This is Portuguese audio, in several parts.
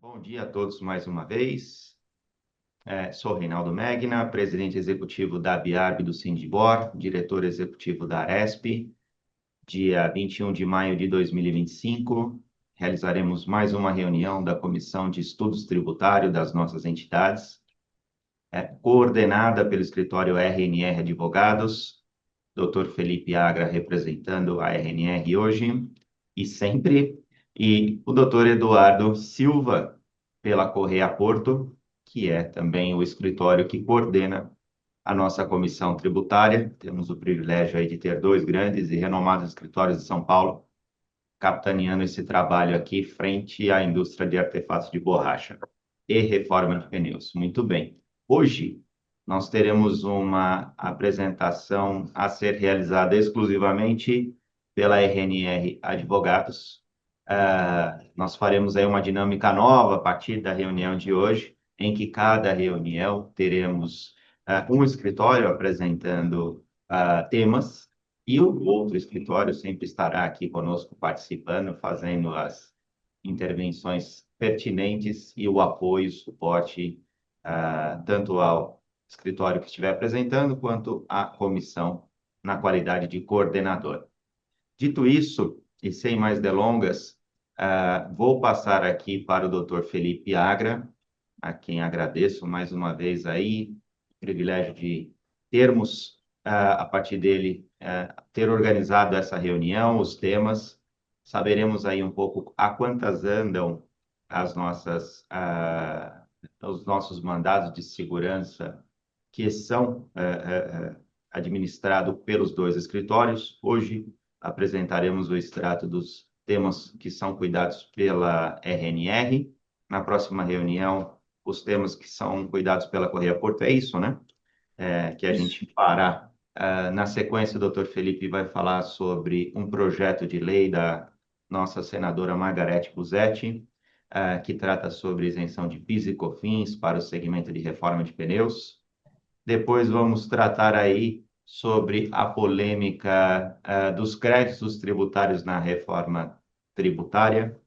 Bom dia a todos mais uma vez. Sou Reinaldo Megna, presidente executivo da BIARB do Sindibor, diretor executivo da Aresp. Dia 21 de maio de 2025, realizaremos mais uma reunião da Comissão de Estudos Tributários das nossas entidades, coordenada pelo escritório RNR Advogados, Dr. Felipe Agra representando a RNR hoje e sempre, e o Dr. Eduardo Silva pela Correia Porto, que é também o escritório que coordena a nossa comissão tributária. Temos o privilégio aí de ter dois grandes e renomados escritórios de São Paulo, capitaneando esse trabalho aqui frente à indústria de artefatos de borracha e reforma de pneus. Muito bem. Hoje, nós teremos uma apresentação a ser realizada exclusivamente pela RNR Advogados. Nós faremos aí uma dinâmica nova a partir da reunião de hoje, em que cada reunião teremos um escritório apresentando temas e o outro escritório sempre estará aqui conosco participando, fazendo as intervenções pertinentes e o apoio, o suporte, tanto ao escritório que estiver apresentando, quanto à comissão na qualidade de coordenador. Dito isso, e sem mais delongas, vou passar aqui para o Dr. Felipe Agra, a quem agradeço mais uma vez aí, o privilégio de termos, a partir dele, ter organizado essa reunião, os temas. Saberemos aí um pouco a quantas andam os nossos mandados de segurança que são administrados pelos dois escritórios. Hoje apresentaremos o extrato dos temas que são cuidados pela RNR. Na próxima reunião, os temas que são cuidados pela Correia Porto. É isso, né? Que a Isso. gente fará. Na sequência, o doutor Felipe vai falar sobre um projeto de lei da nossa senadora Margarete Busetti, que trata sobre isenção de PIS e COFINS para o segmento de reforma de pneus. Depois vamos tratar aí sobre a polêmica dos créditos tributários na reforma tributária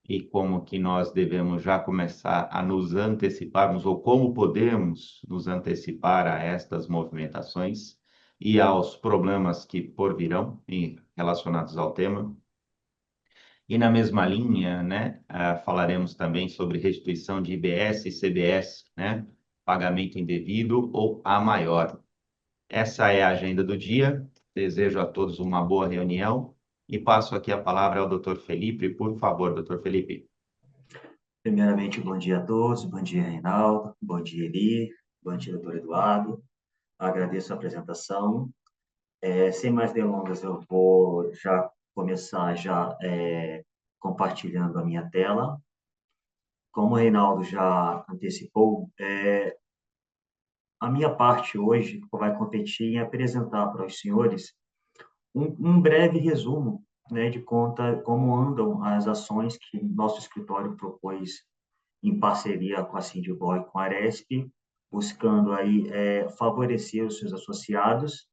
e como que nós devemos já começar a nos anteciparmos ou como podemos nos antecipar a estas movimentações e aos problemas que porvirão relacionados ao tema. E na mesma linha, né, falaremos também sobre restituição de IBS e CBS, né, pagamento indevido ou a maior. Essa é a agenda do dia. Desejo a todos uma boa reunião e passo aqui a palavra ao Dr. Felipe. Por favor, Dr. Felipe. Primeiramente, bom dia a todos, bom dia, Reinaldo, bom dia, Eli, bom dia, doutor Eduardo. Agradeço a apresentação. Sem mais delongas, eu vou já começar compartilhando a minha tela. Como o Reinaldo já antecipou, a minha parte hoje vai competir em apresentar para os senhores um breve resumo, né, de como andam as ações que nosso escritório propôs em parceria com a Sindibor e com a Aresp, buscando aí favorecer os seus associados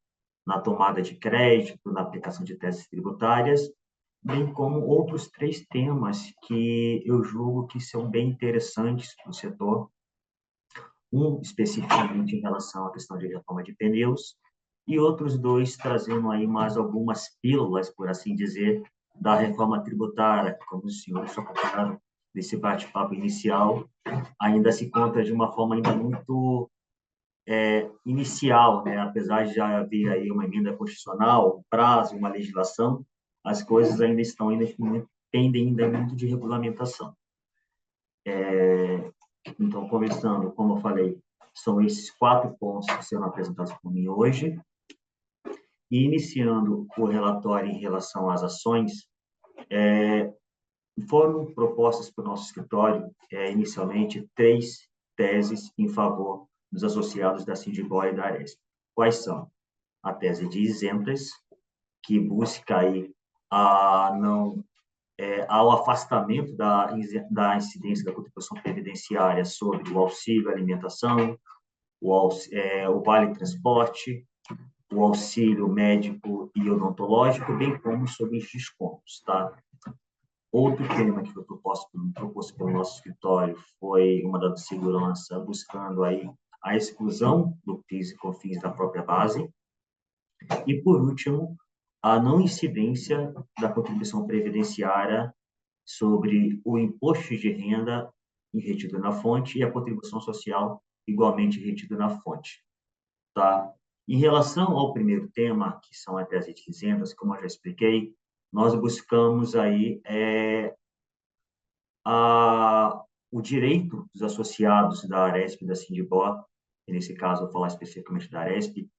na tomada de crédito, na aplicação de teses tributárias, bem como outros três temas que eu julgo que são bem interessantes para o setor. Um especificamente em relação à questão de reforma de pneus e outros dois trazendo aí mais algumas pílulas, por assim dizer, da reforma tributária, como os senhores já comentaram nesse bate-papo inicial, ainda se encontra de uma forma ainda muito inicial, né? Apesar de já haver aí uma emenda constitucional, um prazo, uma legislação, as coisas ainda estão pendem ainda muito de regulamentação. Então, começando, como eu falei, são esses 4 pontos que serão apresentados por mim hoje. E iniciando o relatório em relação às ações, foram propostas para o nosso escritório, inicialmente, 3 teses em favor dos associados da Sindibor e da Aresp. Quais são? A tese de isentas, que busca aí ao afastamento da incidência da contribuição previdenciária sobre o auxílio alimentação, o vale transporte, o auxílio médico e odontológico, bem como sobre os descontos, tá? Outro tema que foi proposto pelo nosso escritório foi uma da segurança, buscando aí a exclusão do PIS e COFINS da própria base. E, por último, a não incidência da contribuição previdenciária sobre o imposto de renda retido na fonte e a contribuição social igualmente retida na fonte. Tá? Em relação ao primeiro tema, que são as teses de isentas, como eu já expliquei, nós buscamos aí o direito dos associados da Aresp e da Sindibó, e nesse caso eu vou falar especificamente da Aresp,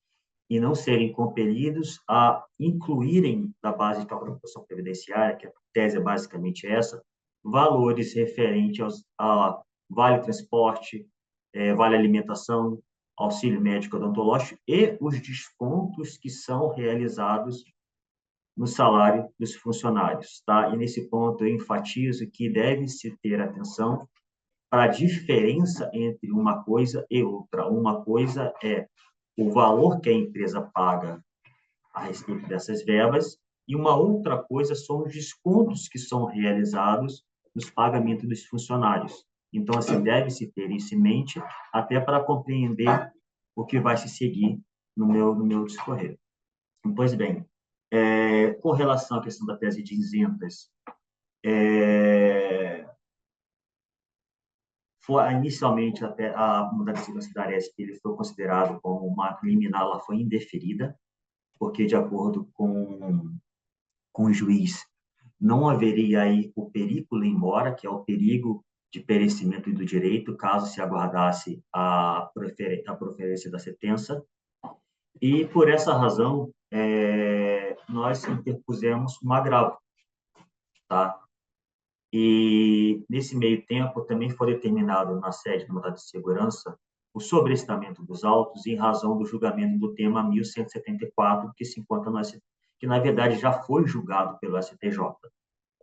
e não serem compelidos a incluírem na base de cálculo da contribuição previdenciária, que a tese é basicamente essa, valores referentes a vale transporte, vale alimentação, auxílio médico odontológico e os descontos que são realizados no salário dos funcionários, tá? E nesse ponto eu enfatizo que deve-se ter atenção para a diferença entre uma coisa e outra. Uma coisa é o valor que a empresa paga a respeito dessas verbas, e uma outra coisa são os descontos que são realizados nos pagamentos dos funcionários. Então, assim, deve-se ter isso em mente, até para compreender o que vai se seguir no meu discorrer. Pois bem, com relação à questão da tese de isentas, inicialmente até a mudança de segurança da Aresp ele foi considerado como uma liminar, ela foi indeferida, porque de acordo com o juiz não haveria aí o perigo em mora, que é o perigo de perecimento do direito, caso se aguardasse a proferência da sentença. E, por essa razão, nós interpusemos um agravo, tá? E, nesse meio tempo, também foi determinado na sede do mandado de segurança o sobrestamento dos autos em razão do julgamento do tema 1174, que se encontra no STJ, que, na verdade, já foi julgado pelo STJ,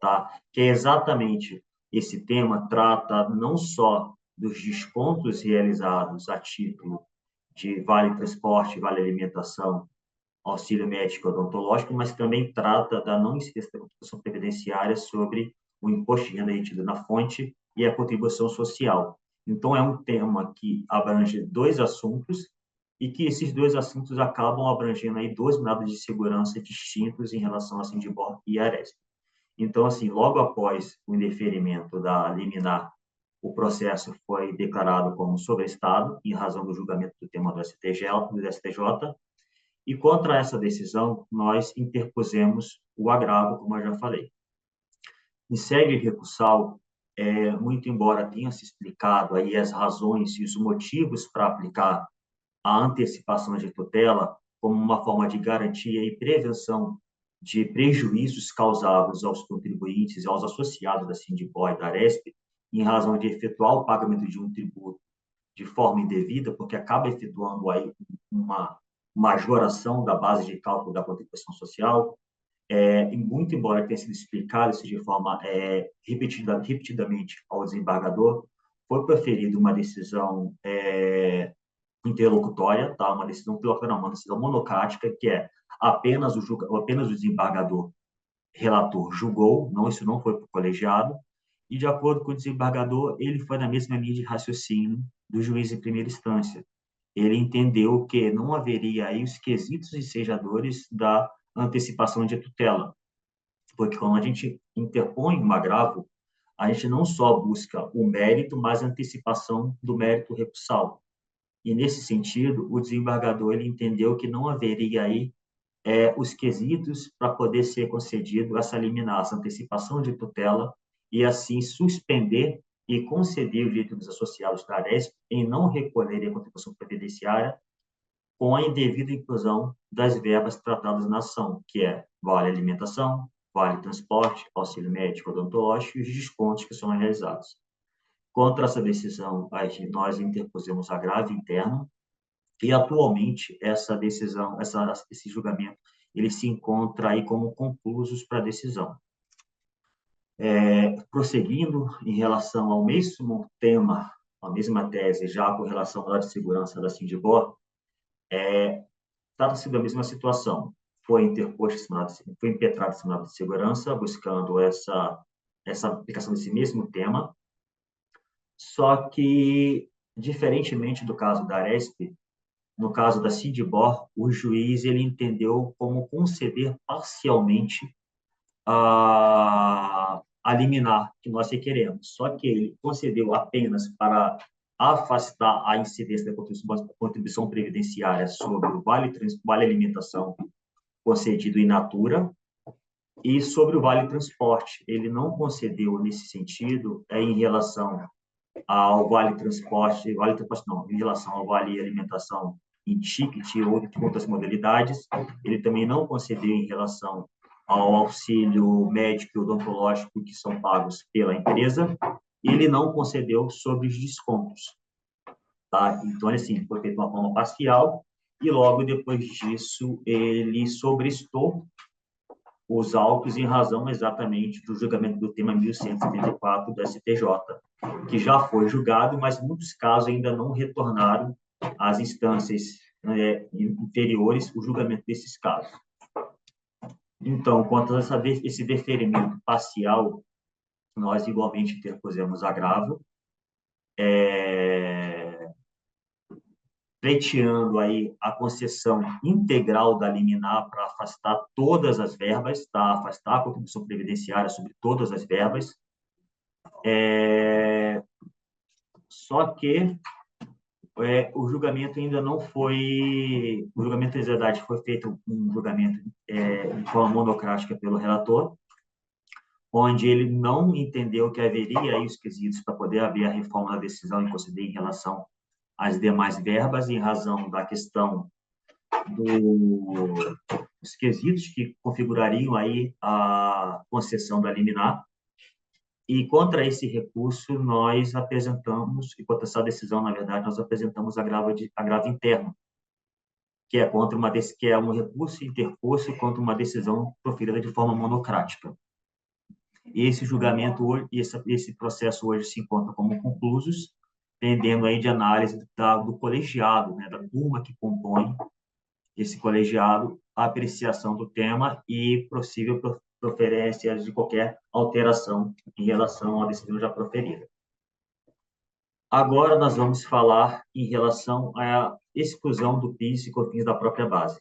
tá? Que é exatamente esse tema, trata não só dos descontos realizados a título de vale transporte, vale alimentação, auxílio médico odontológico, mas também trata da não incidência da contribuição previdenciária sobre o imposto de renda retido na fonte e a contribuição social. Então, é um tema que abrange dois assuntos e que esses dois assuntos acabam abrangendo aí dois mandados de segurança distintos em relação a Sindibor e Aresp. Então, assim, logo após o indeferimento da liminar, o processo foi declarado como sobreestado em razão do julgamento do tema do STJ, e contra essa decisão, nós interpusemos o agravo, como eu já falei. Em sede recursal, muito embora tenha se explicado aí as razões e os motivos para aplicar a antecipação de tutela como uma forma de garantia e prevenção de prejuízos causados aos contribuintes e aos associados da Sindipó e da Aresp, em razão de efetuar o pagamento de um tributo de forma indevida, porque acaba efetuando aí uma majoração da base de cálculo da contribuição social, e muito embora tenha sido explicado isso de forma repetidamente ao desembargador, foi proferida uma decisão interlocutória, tá? Uma decisão interlocutória, não, uma decisão monocrática, que é apenas o desembargador relator julgou, não, isso não foi para o colegiado, e de acordo com o desembargador, ele foi na mesma linha de raciocínio do juiz em primeira instância. Ele entendeu que não haveria aí os quesitos ensejadores da antecipação de tutela, porque quando a gente interpõe um agravo, a gente não só busca o mérito, mas a antecipação do mérito recursal. E, nesse sentido, o desembargador ele entendeu que não haveria aí os quesitos para poder ser concedido essa liminar, essa antecipação de tutela, e assim suspender e conceder o direito dos associados da Aresp em não recolherem a contribuição previdenciária com a indevida inclusão das verbas tratadas na ação, que é vale alimentação, vale transporte, auxílio médico odontológico e os descontos que são realizados. Contra essa decisão, nós interpusemos agravo interno e, atualmente, essa decisão, esse julgamento, ele se encontra aí como conclusos para a decisão. Prosseguindo em relação ao mesmo tema, a mesma tese, já com relação à segurança da Sindibor, trata-se da mesma situação. Foi impetrado esse mandado de segurança, buscando essa essa aplicação desse mesmo tema, só que, diferentemente do caso da Aresp, no caso da Sindibor, o juiz ele entendeu como conceder parcialmente a liminar que nós requeremos. Só que ele concedeu apenas para afastar a incidência da contribuição previdenciária sobre o vale alimentação concedido in natura e sobre o vale transporte. Ele não concedeu nesse sentido em relação ao vale transporte não, em relação ao vale alimentação em ticket ou de outras modalidades. Ele também não concedeu em relação ao auxílio médico e odontológico que são pagos pela empresa. Ele não concedeu sobre os descontos. Tá? Então, assim, foi feito de uma forma parcial e logo depois disso ele sobrestou os autos em razão exatamente do julgamento do tema 1174 do STJ, que já foi julgado, mas muitos casos ainda não retornaram às instâncias inferiores o julgamento desses casos. Então, quanto a esse deferimento parcial, nós igualmente interpusemos agravo, pleiteando aí a concessão integral da liminar para afastar todas as verbas, tá? Afastar a contribuição previdenciária sobre todas as verbas. Só que o julgamento ainda não foi... O julgamento de exerdade foi feito um julgamento de forma monocrática pelo relator, onde ele não entendeu que haveria aí os quesitos para poder haver a reforma da decisão e conceder em relação às demais verbas, em razão da questão dos quesitos que configurariam aí a concessão da liminar. E contra esse recurso, nós apresentamos, e contra essa decisão, na verdade, nós apresentamos agravo interno, que é um recurso interposto contra uma decisão proferida de forma monocrática. Esse julgamento hoje, esse processo hoje se encontra como conclusos, pendendo aí de análise do colegiado, né, da turma que compõe esse colegiado, a apreciação do tema e possível proferência de qualquer alteração em relação à decisão já proferida. Agora nós vamos falar em relação à exclusão do PIS e COFINS da própria base.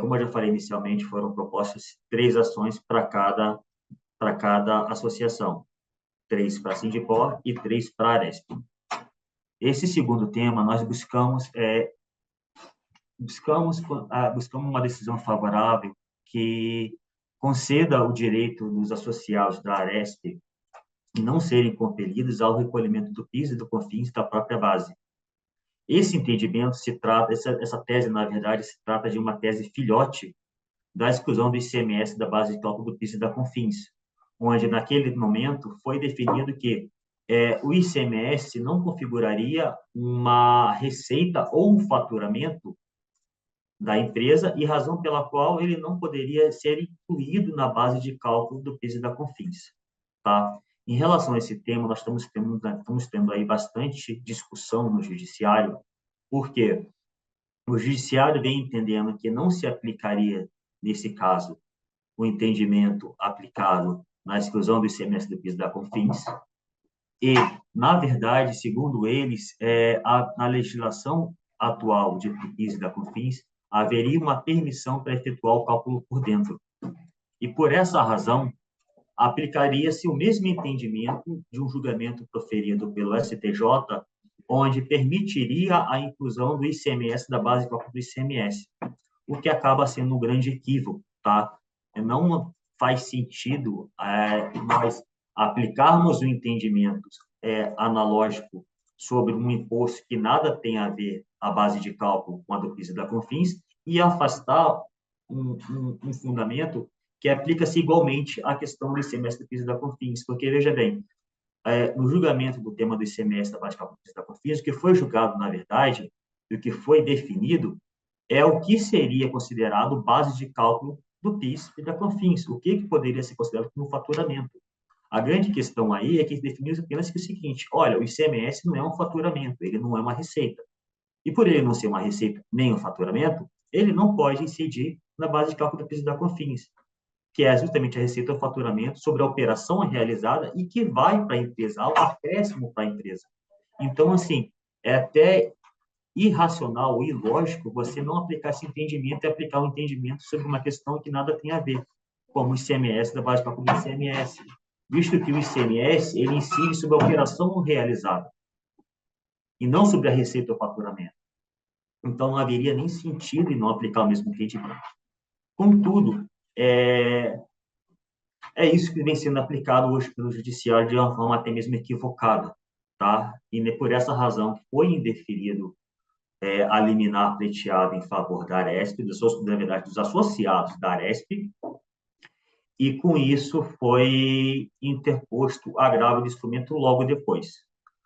Como eu já falei inicialmente, foram propostas 3 ações para cada associação, 3 para a Sindipor e 3 para a Aresp. Esse segundo tema, nós buscamos uma decisão favorável que conceda o direito dos associados da Aresp não serem compelidos ao recolhimento do PIS e do COFINS da própria base. Esse entendimento essa tese, na verdade, se trata de uma tese filhote da exclusão do ICMS da base de cálculo do PIS e da COFINS, onde, naquele momento, foi definido que o ICMS não configuraria uma receita ou um faturamento da empresa e razão pela qual ele não poderia ser incluído na base de cálculo do PIS e da COFINS. Tá? Em relação a esse tema, nós estamos tendo aí bastante discussão no judiciário, porque o judiciário vem entendendo que não se aplicaria, nesse caso, o entendimento aplicado na exclusão do ICMS do PIS e da COFINS, e, na verdade, segundo eles, na legislação atual de PIS e da COFINS, haveria uma permissão para efetuar o cálculo por dentro. E, por essa razão, aplicaria-se o mesmo entendimento de um julgamento proferido pelo STJ, onde permitiria a inclusão do ICMS da base de cálculo do ICMS, o que acaba sendo um grande equívoco, tá? Não faz sentido nós aplicarmos o entendimento analógico sobre um imposto que nada tem a ver a base de cálculo com a do PIS e da COFINS e afastar um fundamento que aplica-se igualmente à questão do ICMS do PIS e da COFINS, porque, veja bem, no julgamento do tema do ICMS da base de cálculo do PIS e da COFINS, o que foi julgado, na verdade, e o que foi definido é o que seria considerado base de cálculo do PIS e da COFINS, o que poderia ser considerado como faturamento. A grande questão aí é que definiu apenas que o seguinte: olha, o ICMS não é um faturamento, ele não é uma receita. E por ele não ser uma receita nem um faturamento, ele não pode incidir na base de cálculo do PIS e da COFINS, que é justamente a receita ou faturamento sobre a operação realizada e que vai para a empresa, ao acréscimo para a empresa. Então, assim, é até irracional, ilógico, você não aplicar esse entendimento e aplicar um entendimento sobre uma questão que nada tem a ver, como o ICMS, da base de cálculo do ICMS, visto que o ICMS, ele incide sobre a operação realizada, e não sobre a receita ou faturamento. Então, não haveria nem sentido em não aplicar o mesmo entendimento. Contudo, é isso que vem sendo aplicado hoje pelo judiciário de uma forma até mesmo equivocada, tá? E por essa razão foi indeferido a liminar pleiteada em favor da Aresp, na verdade, dos associados da Aresp, e com isso foi interposto agravo de instrumento logo depois.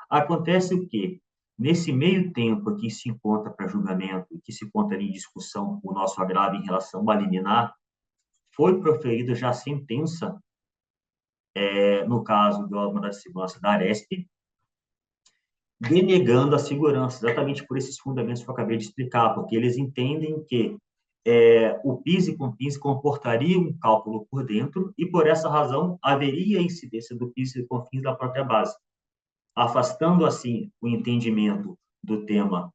Acontece o quê? Nesse meio tempo que se encontra para julgamento, que se encontra em discussão o nosso agravo em relação à liminar, foi proferida já a sentença, no caso do mandado de segurança da Aresp, denegando a segurança, exatamente por esses fundamentos que eu acabei de explicar, porque eles entendem que o PIS e COFINS comportaria um cálculo por dentro e, por essa razão, haveria incidência do PIS e COFINS da própria base, afastando, assim, o entendimento do tema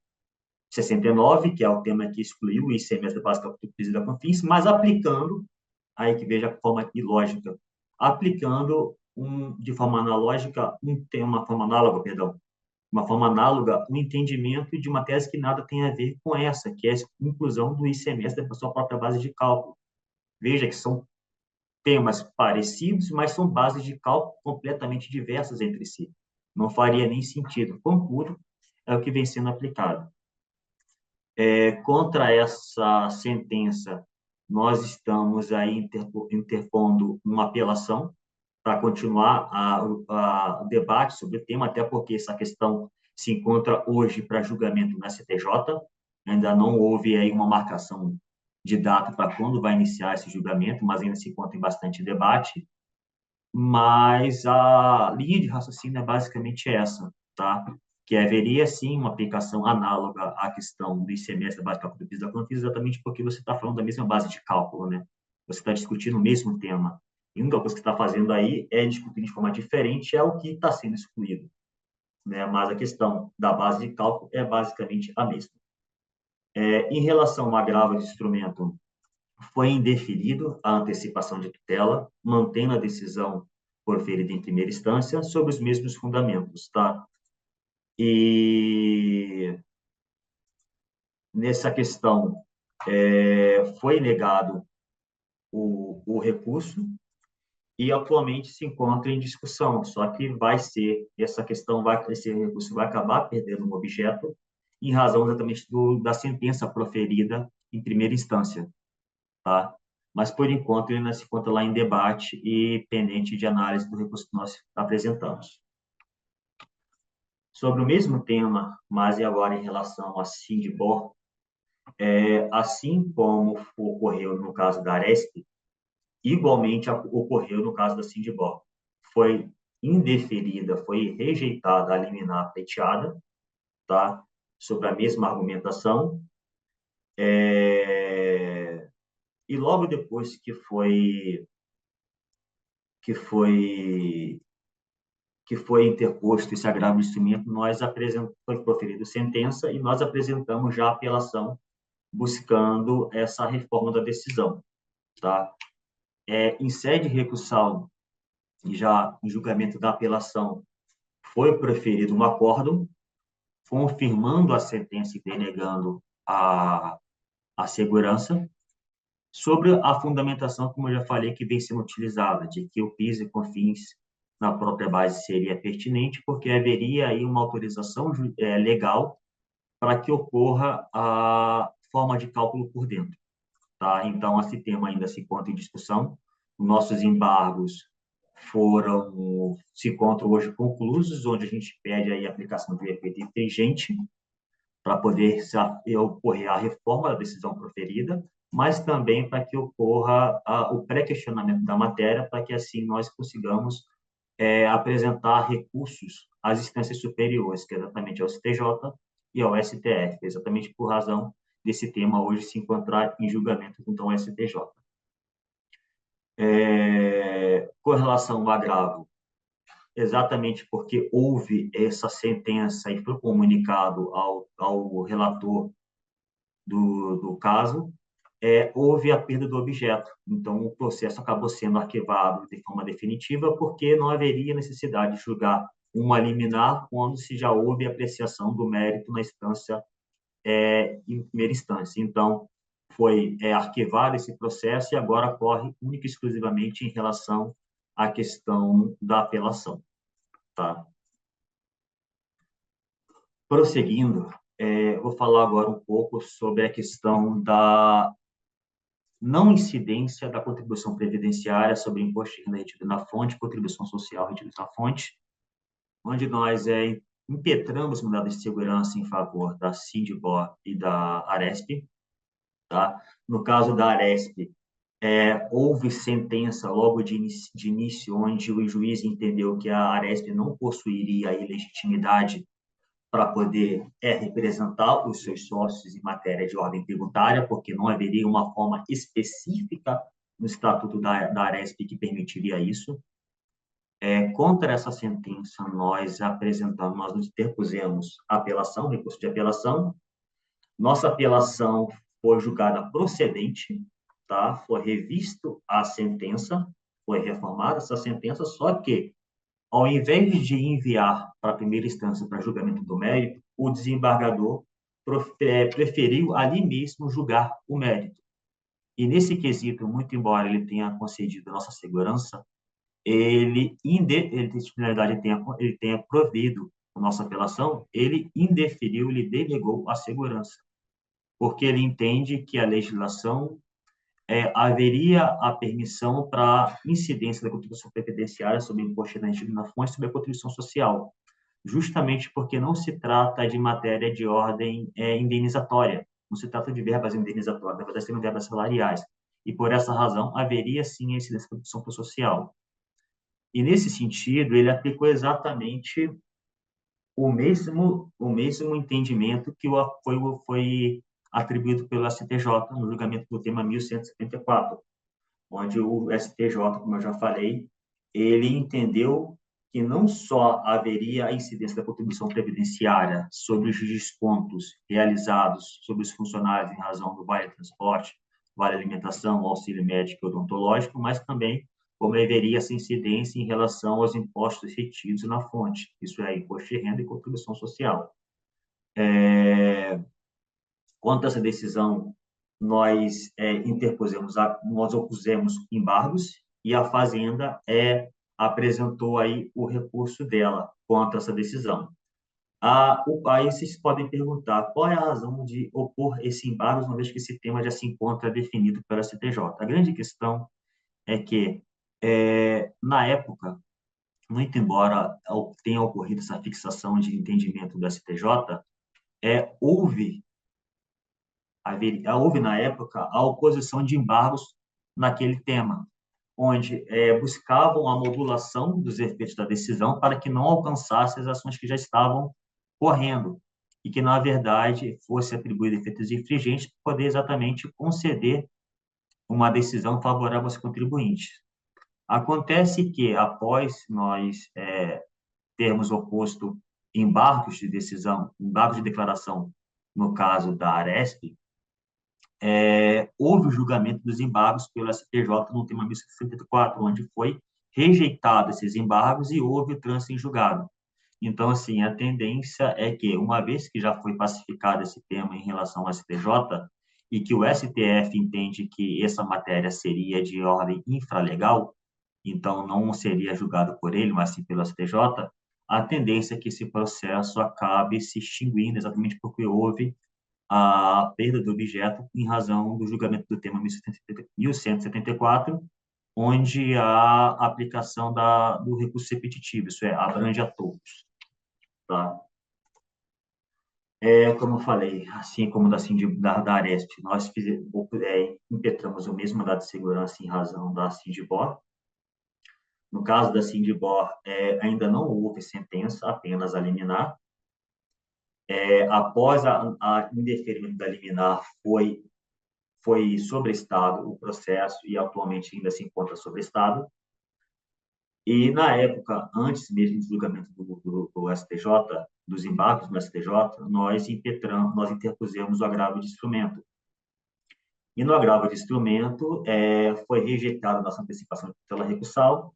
69, que é o tema que excluiu o ICMS da base do PIS e da COFINS, mas aplicando, aí que veja a forma ilógica, aplicando de forma analógica, uma forma análoga, perdão, uma forma análoga, o entendimento de uma tese que nada tem a ver com essa, que é a inclusão do ICMS da sua própria base de cálculo. Veja que são temas parecidos, mas são bases de cálculo completamente diversas entre si. Não faria nem sentido. Contudo, é o que vem sendo aplicado. Contra essa sentença, nós estamos aí interpondo uma apelação para continuar o debate sobre o tema, até porque essa questão se encontra hoje para julgamento no STJ, ainda não houve aí uma marcação de data para quando vai iniciar esse julgamento, mas ainda se encontra em bastante debate, mas a linha de raciocínio é basicamente essa, tá? Que haveria, sim, uma aplicação análoga à questão do ICMS, da base de cálculo do PIS da COFINS, exatamente porque você está falando da mesma base de cálculo, né? Você está discutindo o mesmo tema. E a única coisa que está fazendo aí é discutir de forma diferente, é o que está sendo excluído, né? Mas a questão da base de cálculo é basicamente a mesma. Em relação ao agravo de instrumento, foi indeferido a antecipação de tutela, mantendo a decisão proferida em primeira instância sobre os mesmos fundamentos, tá? E nessa questão foi negado o recurso e atualmente se encontra em discussão, só que esse recurso vai acabar perdendo um objeto em razão exatamente da sentença proferida em primeira instância, tá? Mas, por enquanto, ele ainda se encontra lá em debate e pendente de análise do recurso que nós apresentamos. Sobre o mesmo tema, mas e agora em relação a Sindbor, assim como ocorreu no caso da Aresp, igualmente ocorreu no caso da Sindbor. Foi indeferida, foi rejeitada a liminar pleiteada, tá? Sobre a mesma argumentação, e logo depois que foi interposto esse agravo de instrumento, foi proferida sentença e nós apresentamos já a apelação buscando essa reforma da decisão, tá? Em sede recursal, já em julgamento da apelação, foi proferido um acórdão confirmando a sentença e denegando a segurança sobre a fundamentação, como eu já falei, que vem sendo utilizada, de que o PIS e COFINS na própria base seria pertinente, porque haveria aí uma autorização legal para que ocorra a forma de cálculo por dentro, tá? Então, esse tema ainda se encontra em discussão. Nossos embargos se encontram hoje conclusos, onde a gente pede aí a aplicação de efeito inteligente para poder ocorrer a reforma da decisão proferida, mas também para que ocorra o pré-questionamento da matéria, para que assim nós consigamos apresentar recursos às instâncias superiores, que é exatamente ao STJ e ao STF, exatamente por razão desse tema hoje se encontrar em julgamento junto ao STJ. Com relação ao agravo, exatamente porque houve essa sentença e foi comunicado ao relator do caso, houve a perda do objeto. Então, o processo acabou sendo arquivado de forma definitiva, porque não haveria necessidade de julgar uma liminar quando se já houve apreciação do mérito na instância, em primeira instância. Então, foi arquivado esse processo e agora corre única e exclusivamente em relação à questão da apelação. Tá? Prosseguindo, vou falar agora um pouco sobre a questão da não incidência da contribuição previdenciária sobre imposto de renda retido na fonte, contribuição social retida na fonte, onde nós impetramos mandado de segurança em favor da Sindibor e da Aresp. Tá? No caso da Aresp, houve sentença logo de início, onde o juiz entendeu que a Aresp não possuiria a ilegitimidade para poder representar os seus sócios em matéria de ordem tributária, porque não haveria uma forma específica no Estatuto da Aresp que permitiria isso. Contra essa sentença, nós nos interpusemos apelação, recurso de apelação. Nossa apelação foi julgada procedente, tá? Foi revisto a sentença, foi reformada essa sentença, só que ao invés de enviar para a primeira instância para julgamento do mérito, o desembargador preferiu ali mesmo julgar o mérito. E nesse quesito, muito embora ele tenha concedido a nossa segurança, ele tenha provido a nossa apelação, ele indeferiu, ele delegou a segurança, porque ele entende que a legislação haveria a permissão para incidência da contribuição previdenciária sobre o imposto retido na fonte sobre a contribuição social, justamente porque não se trata de matéria de ordem indenizatória, não se trata de verbas indenizatórias, na verdade, são verbas salariais. E, por essa razão, haveria, sim, a incidência da contribuição social. E, nesse sentido, ele aplicou exatamente o mesmo entendimento que foi atribuído pelo STJ no julgamento do tema 1174, onde o STJ, como eu já falei, ele entendeu que não só haveria a incidência da contribuição previdenciária sobre os descontos realizados sobre os funcionários em razão do vale transporte, vale alimentação, auxílio médico e odontológico, mas também como haveria essa incidência em relação aos impostos retidos na fonte, isso é, imposto de renda e contribuição social. Quanto a essa decisão, nós nós opusemos embargos e a Fazenda apresentou aí o recurso dela contra essa decisão. Aí vocês podem perguntar qual é a razão de opor esse embargo, uma vez que esse tema já se encontra definido pela STJ. A grande questão é que, na época, muito embora tenha ocorrido essa fixação de entendimento do STJ, houve houve, na época, a oposição de embargos naquele tema, onde buscavam a modulação dos efeitos da decisão para que não alcançasse as ações que já estavam correndo e que, na verdade, fosse atribuído efeitos infringentes para poder exatamente conceder uma decisão favorável aos contribuintes. Acontece que, após nós termos oposto embargos de decisão, embargos de declaração, no caso da Aresp, houve o julgamento dos embargos pelo STJ no tema 1064, onde foi rejeitado esses embargos e houve o trânsito em julgado. Então, assim, a tendência é que, uma vez que já foi pacificado esse tema em relação ao STJ, e que o STF entende que essa matéria seria de ordem infralegal, então não seria julgado por ele, mas sim pelo STJ, a tendência é que esse processo acabe se extinguindo, exatamente porque houve a perda do objeto em razão do julgamento do tema 1174, onde a aplicação do recurso repetitivo, isso abrange a todos. Tá? Como eu falei, assim como da Aresp, nós impetramos o mesmo mandado de segurança em razão da Sindibor. No caso da Sindibor, ainda não houve sentença, apenas a liminar. Após a indeferimento da liminar, foi foi sobrestado o processo e atualmente ainda se encontra sobrestado. E, na época, antes mesmo do julgamento do STJ, dos embargos no STJ, nós interpusemos o agravo de instrumento. E no agravo de instrumento, foi rejeitada a nossa antecipação de tutela recursal.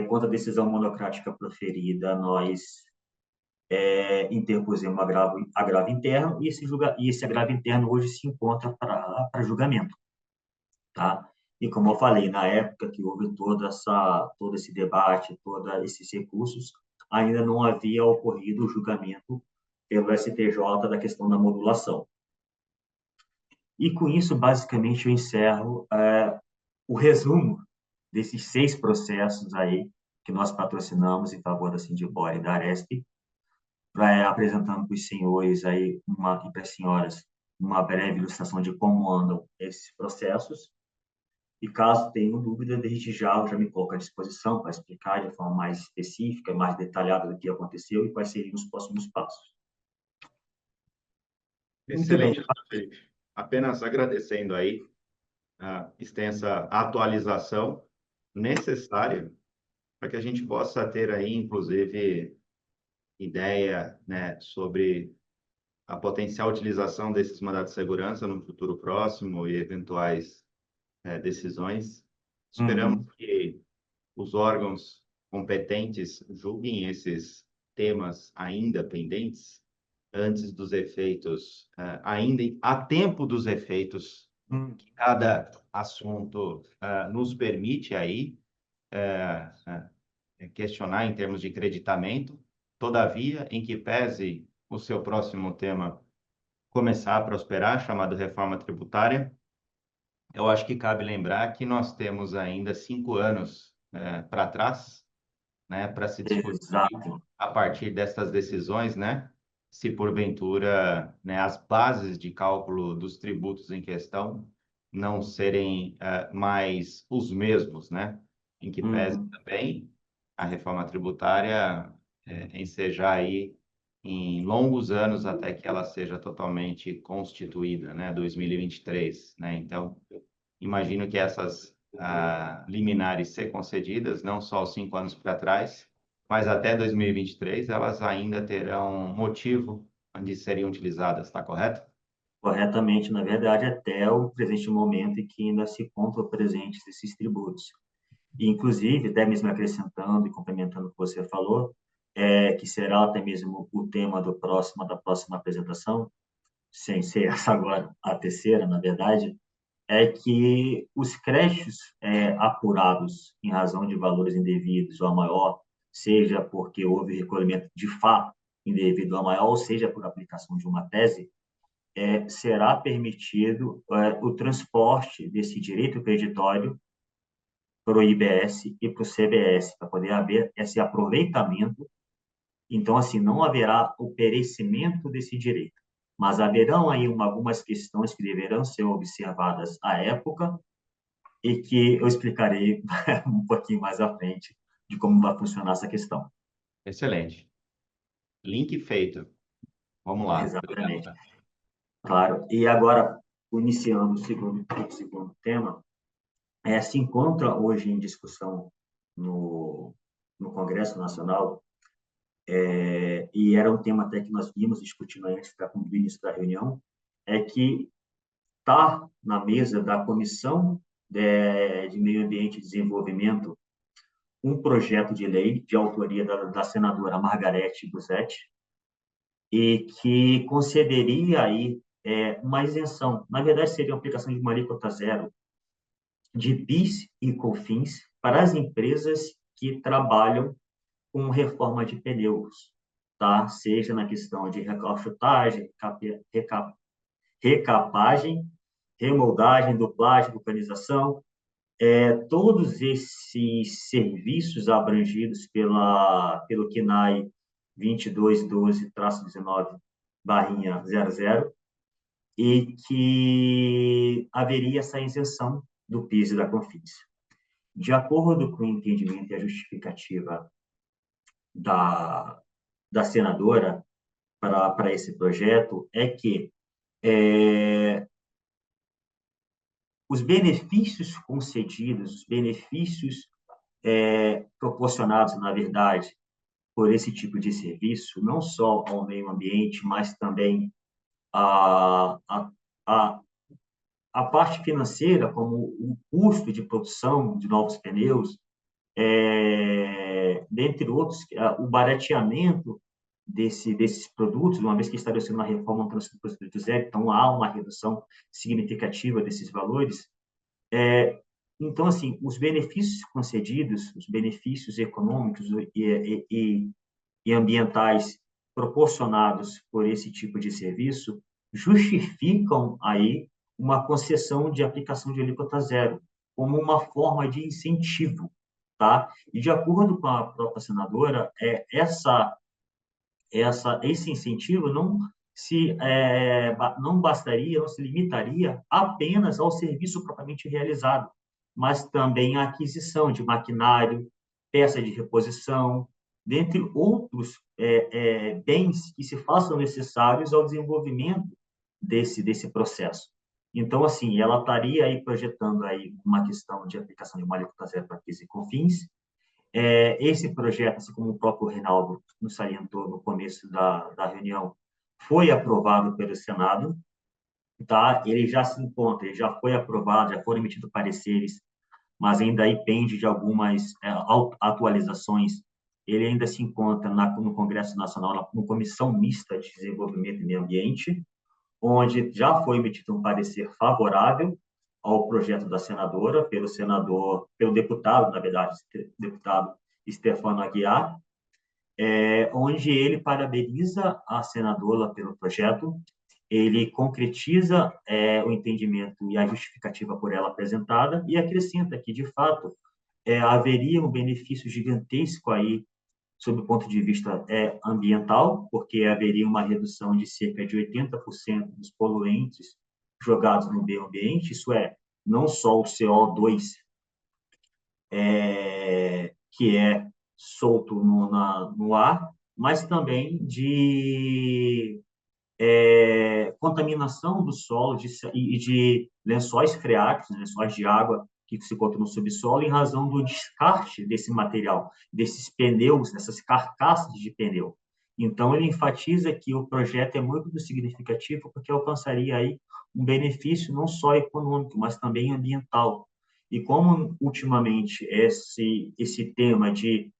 Contra a decisão monocrática proferida, nós interpusemos agravo interno, e esse agravo interno hoje se encontra para julgamento. Tá? E como eu falei, na época que houve todo esse debate, todos esses recursos, ainda não havia ocorrido o julgamento pelo STJ da questão da modulação. E com isso, basicamente, eu encerro o resumo desses 6 processos aí que nós patrocinamos em favor da Sindibor e da Aresp, apresentando para os senhores aí e para as senhoras uma breve ilustração de como andam esses processos. E caso tenham dúvida, desde já eu já me coloco à disposição para explicar de forma mais específica, mais detalhada do que aconteceu e quais seriam os próximos passos. Muito bem. Excelente, Felipe. Apenas agradecendo aí a extensa atualização necessária para que a gente possa ter aí, inclusive, ideia, né, sobre a potencial utilização desses mandados de segurança no futuro próximo e eventuais decisões. Esperamos que os órgãos competentes julguem esses temas ainda pendentes antes dos efeitos, ainda a tempo dos efeitos que cada assunto nos permite aí questionar em termos de creditamento. Todavia, em que pese o seu próximo tema começar a prosperar, chamado reforma tributária, eu acho que cabe lembrar que nós temos ainda 5 anos para trás, né, para se discutir Exato. a partir dessas decisões, né, se porventura, né, as bases de cálculo dos tributos em questão não serem mais os mesmos, né, em que pese também a reforma tributária ensejar aí em longos anos até que ela seja totalmente constituída, né, 2023, né, então imagino que essas liminares ser concedidas, não só os 5 anos para trás, mas até 2023, elas ainda terão motivo onde seriam utilizadas, está correto? Corretamente, na verdade, até o presente momento em que ainda se encontram presentes esses tributos. E, inclusive, até mesmo acrescentando e complementando o que você falou, que será até mesmo o tema da próxima apresentação, sem ser essa agora a terceira, na verdade, é que os créditos apurados em razão de valores indevidos ou a maior, seja porque houve recolhimento de fato indevido a maior, ou seja por aplicação de uma tese, será permitido o transporte desse direito creditório para o IBS e para o CBS, para poder haver esse aproveitamento. Então, assim, não haverá o perecimento desse direito, mas haverão aí algumas questões que deverão ser observadas à época e que eu explicarei um pouquinho mais à frente de como vai funcionar essa questão. Excelente. Link feito. Vamos lá. Exatamente. Claro. E agora, iniciando o segundo tema, se encontra hoje em discussão no Congresso Nacional, e era um tema até que nós vimos discutindo antes do início da reunião, que está na mesa da Comissão de Meio Ambiente e Desenvolvimento um projeto de lei de autoria da senadora Margarete Guzzetti, e que concederia aí uma isenção. Na verdade, seria uma aplicação de uma alíquota zero de PIS e COFINS para as empresas que trabalham com reforma de pneus, tá? Seja na questão de recalchutagem, recapagem, remoldagem, dublagem, vulcanização, todos esses serviços abrangidos pelo CNAE 2212-19/00, e que haveria essa isenção do PIS e da COFINS. De acordo com o entendimento e a justificativa da senadora para esse projeto, é que os benefícios concedidos, os benefícios proporcionados, na verdade, por esse tipo de serviço, não só ao meio ambiente, mas também a, a, a, a parte financeira, como o custo de produção de novos pneus, dentre outros, o barateamento desses produtos, uma vez que estabeleceu uma reforma no produto do zero, então há uma redução significativa desses valores. Então, assim, os benefícios concedidos, os benefícios econômicos e ambientais proporcionados por esse tipo de serviço justificam aí uma concessão de aplicação de alíquota zero como uma forma de incentivo, tá? E de acordo com a própria senadora, esse incentivo não bastaria, não se limitaria apenas ao serviço propriamente realizado, mas também à aquisição de maquinário, peça de reposição, dentre outros bens que se façam necessários ao desenvolvimento desse processo. Então, assim, ela estaria aí projetando aí uma questão de aplicação de uma alíquota zero para PIS e COFINS. Esse projeto, assim como o próprio Reinaldo nos salientou no começo da reunião, foi aprovado pelo Senado, tá? Ele já se encontra, ele já foi aprovado, já foram emitidos pareceres, mas ainda aí pende de algumas atualizações. Ele ainda se encontra no Congresso Nacional, na Comissão Mista de Desenvolvimento e Meio Ambiente, onde já foi emitido um parecer favorável ao projeto da senadora, pelo deputado, na verdade, deputado Stefano Aguiar, onde ele parabeniza a senadora pelo projeto, ele concretiza o entendimento e a justificativa por ela apresentada e acrescenta que, de fato, haveria um benefício gigantesco aí sob o ponto de vista ambiental, porque haveria uma redução de cerca de 80% dos poluentes jogados no meio ambiente, isso não só o CO2 que é solto no ar, mas também de contaminação do solo e de lençóis freáticos, lençóis de água que se encontram no subsolo, em razão do descarte desse material, desses pneus, dessas carcaças de pneu. Então, ele enfatiza que o projeto é muito significativo porque alcançaria aí um benefício não só econômico, mas também ambiental. E como, ultimamente, esse tema de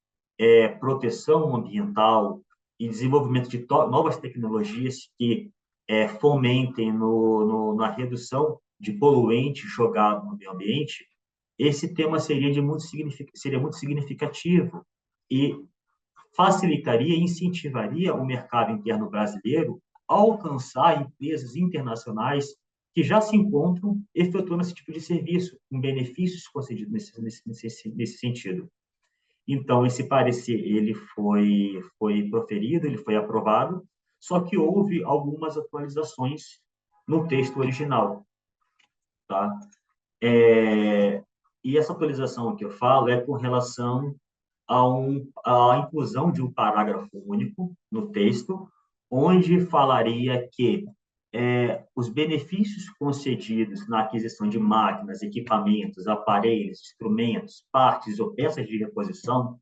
proteção ambiental e desenvolvimento de novas tecnologias que fomentem na redução de poluente jogado no meio ambiente, esse tema seria muito significativo e facilitaria e incentivaria o mercado interno brasileiro a alcançar empresas internacionais que já se encontram efetuando esse tipo de serviço, com benefícios concedidos nesse sentido. Então, esse parecer ele foi proferido, ele foi aprovado, só que houve algumas atualizações no texto original, tá? E essa atualização que eu falo é com relação à inclusão de um parágrafo único no texto, onde falaria que os benefícios concedidos na aquisição de máquinas, equipamentos, aparelhos, instrumentos, partes ou peças de reposição,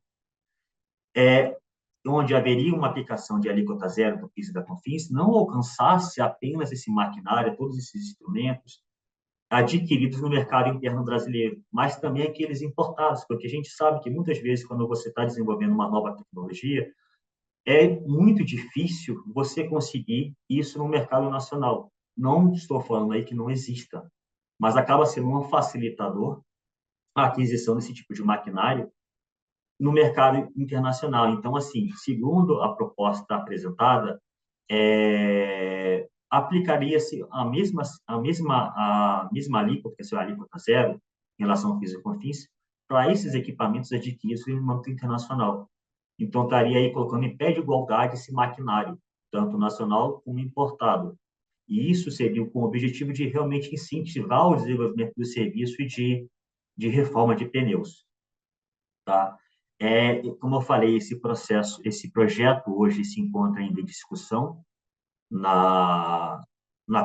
onde haveria uma aplicação de alíquota zero do PIS e da COFINS, não alcançasse apenas esse maquinário, todos esses instrumentos adquiridos no mercado interno brasileiro, mas também aqueles importados, porque a gente sabe que muitas vezes, quando você está desenvolvendo uma nova tecnologia, é muito difícil você conseguir isso no mercado nacional. Não estou falando aí que não exista, mas acaba sendo um facilitador a aquisição desse tipo de maquinário no mercado internacional. Então, assim, segundo a proposta apresentada, aplicaria-se a mesma alíquota, que é a alíquota zero, em relação ao PIS e COFINS, para esses equipamentos adquiridos no âmbito internacional. Então, estaria aí colocando em pé de igualdade esse maquinário, tanto nacional como importado. E isso seria com o objetivo de realmente incentivar o desenvolvimento do serviço e de reforma de pneus, tá? Como eu falei, esse projeto hoje se encontra ainda em discussão na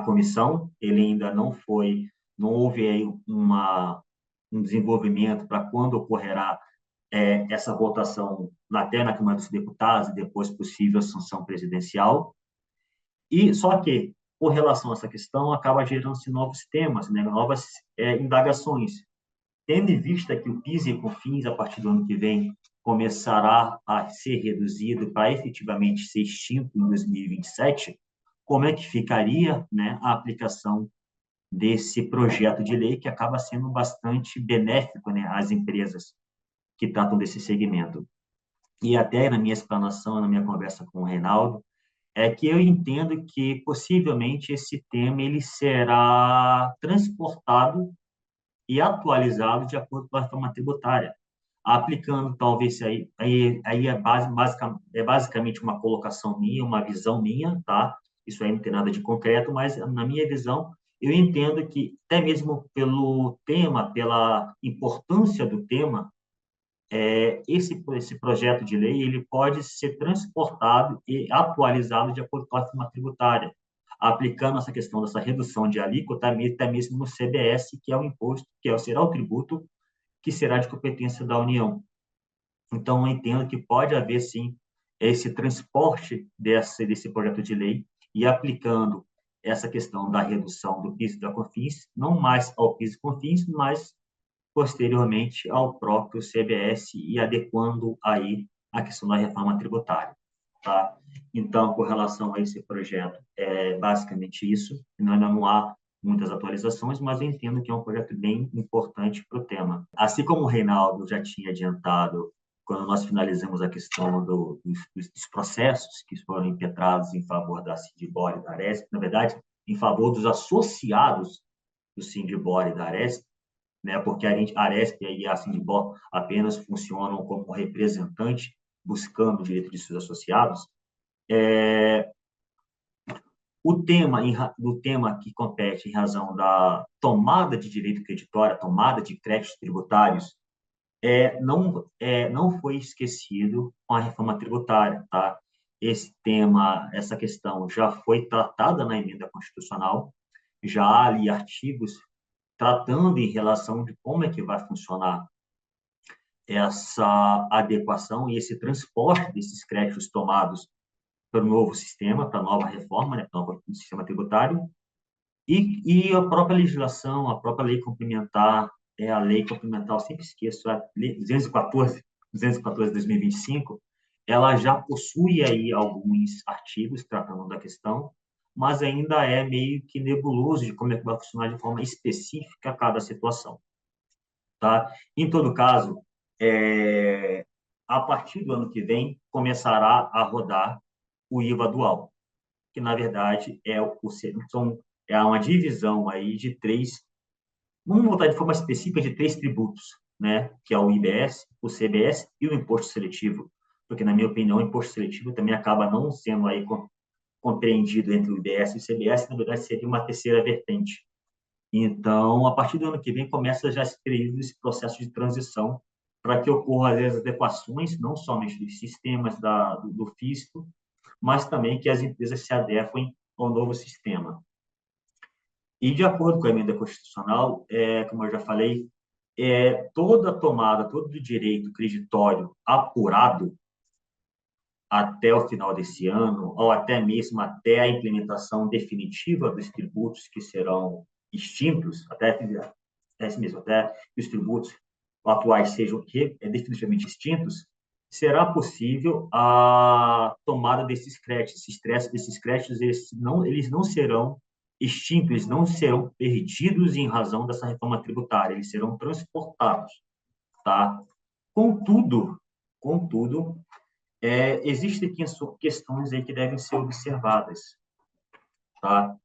comissão, ele ainda não foi não houve aí um desenvolvimento para quando ocorrerá essa votação até na Câmara dos Deputados e depois possível sanção presidencial. E só que, com relação a essa questão, acaba gerando-se novos temas, né, novas indagações. Tendo em vista que o PIS e COFINS, a partir do ano que vem, começará a ser reduzido para efetivamente ser extinto em 2027, como é que ficaria, né, a aplicação desse projeto de lei que acaba sendo bastante benéfico, né, às empresas que tratam desse segmento? E até na minha explanação, na minha conversa com o Reinaldo, é que eu entendo que possivelmente esse tema ele será transportado e atualizado de acordo com a reforma tributária, aplicando talvez aí é basicamente uma colocação minha, uma visão minha, tá? Isso aí não tem nada de concreto, mas na minha visão eu entendo que até mesmo pelo tema, pela importância do tema, esse projeto de lei ele pode ser transportado e atualizado de acordo com a reforma tributária, aplicando essa questão dessa redução de alíquota até mesmo no CBS, que é o imposto, será o tributo que será de competência da União. Então, eu entendo que pode haver, sim, esse transporte desse projeto de lei e aplicando essa questão da redução do PIS e da COFINS, não mais ao PIS e COFINS, mas posteriormente ao próprio CBS e adequando aí a questão da reforma tributária, tá? Então, com relação a esse projeto, é basicamente isso. Ainda não há muitas atualizações, mas eu entendo que é um projeto bem importante para o tema. Assim como o Reinaldo já tinha adiantado quando nós finalizamos a questão dos processos que foram impetrados em favor da Sindibor e da Aresp, na verdade, em favor dos associados do Sindibor e da Aresp, né, porque a Aresp e a Sindibor apenas funcionam como representante buscando o direito de seus associados. Do tema que compete em razão da tomada de direito creditório, tomada de créditos tributários, não foi esquecido com a reforma tributária, tá? Esse tema, essa questão já foi tratada na emenda constitucional, já há ali artigos tratando em relação de como é que vai funcionar essa adequação e esse transporte desses créditos tomados para o novo sistema, para a nova reforma, né, para o novo sistema tributário, e a própria legislação, a própria lei complementar, a lei complementar, eu sempre esqueço, a lei 214 de 2025, ela já possui aí alguns artigos tratando da questão, mas ainda é meio que nebuloso de como é que vai funcionar de forma específica cada situação, tá? Em todo caso, a partir do ano que vem, começará a rodar o IVA dual, que, na verdade, é uma divisão aí de três, vamos botar de forma específica, de três tributos, né? Que é o IBS, o CBS e o imposto seletivo, porque, na minha opinião, o imposto seletivo também acaba não sendo aí compreendido entre o IBS e o CBS, na verdade, seria uma terceira vertente. Então, a partir do ano que vem, começa já esse processo de transição para que ocorram as adequações, não somente dos sistemas do fisco, mas também que as empresas se adequem ao novo sistema. E, de acordo com a emenda constitucional, como eu já falei, toda tomada, todo o direito creditório apurado até o final desse ano, ou até mesmo até a implementação definitiva dos tributos que serão extintos, até que os tributos atuais sejam definitivamente extintos, será possível a tomada desses créditos. Esses créditos eles não serão extintos, eles não serão perdidos em razão dessa reforma tributária, eles serão transportados, tá? Contudo, existem questões aí que devem ser observadas, tá?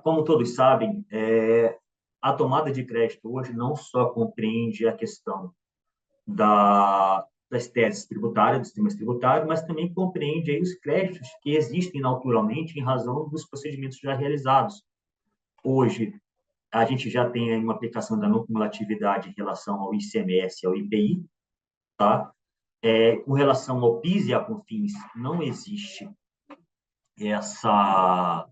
Como todos sabem, a tomada de crédito hoje não só compreende a questão das teses tributárias, dos sistemas tributários, mas também compreende aí os créditos que existem naturalmente em razão dos procedimentos já realizados. Hoje, a gente já tem uma aplicação da não cumulatividade em relação ao ICMS e ao IPI, tá? Com relação ao PIS e a COFINS, não existe essa